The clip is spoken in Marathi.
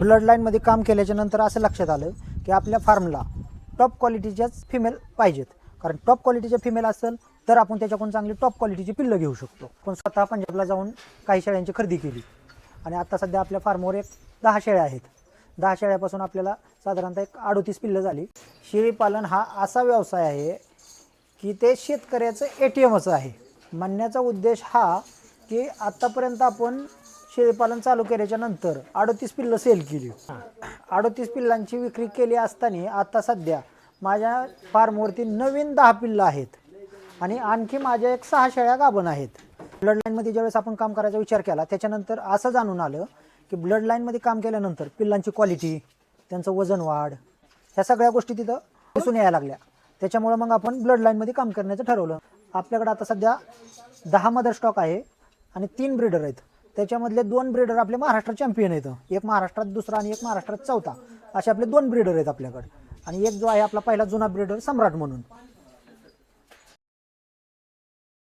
ब्लड लाईनमध्ये काम केल्याच्या नंतर असं लक्षात आलं की आपल्या फार्मला टॉप क्वालिटीच्याच फिमेल पाहिजेत, कारण टॉप क्वालिटीच्या फिमेल असेल तर आपण त्याच्याकडून चांगली टॉप क्वालिटीची पिल्लं घेऊ शकतो. पण स्वतः पंजाबला जाऊन काही शेळ्यांची खरेदी केली आणि आता सध्या आपल्या फार्मवर एक 10 शेळ्या आहेत. 10 शेळ्यापासून आपल्याला साधारणतः एक 38 पिल्लं झाली. शेळीपालन हा असा व्यवसाय आहे की ते शेतकऱ्याचं ATMच आहे. म्हणण्याचा उद्देश हा की आत्तापर्यंत आपण शेळीपालन चालू केल्याच्या नंतर 38 पिल्लं सेल केली. 38 पिल्लांची विक्री केली असताना आता सध्या माझ्या फार्मवरती नवीन 10 पिल्लं आहेत आणि आणखी माझ्या एक 6 शेळ्या गाभण आहेत. ब्लड लाईनमध्ये ज्यावेळेस आपण काम करायचा विचार केला त्याच्यानंतर असं जाणून आलं की ब्लड लाईनमध्ये काम केल्यानंतर पिल्लांची क्वालिटी, त्यांचं वजन वाढ, ह्या सगळ्या गोष्टी तिथं दिसून यायला लागल्या. त्याच्यामुळं मग आपण ब्लड लाईनमध्ये काम करण्याचं ठरवलं. आपल्याकडे आता सध्या 10 मदर स्टॉक आहे आणि 3 ब्रीडर आहेत. त्याच्यामधले 2 ब्रीडर आपले महाराष्ट्र चॅम्पियन आहेत. एक महाराष्ट्रात दुसरा आणि एक महाराष्ट्रात चौथा, असे आपले 2 ब्रीडर आहेत आपल्याकडे. आणि एक जो आहे आपला पहिला जुना ब्रीडर सम्राट म्हणून.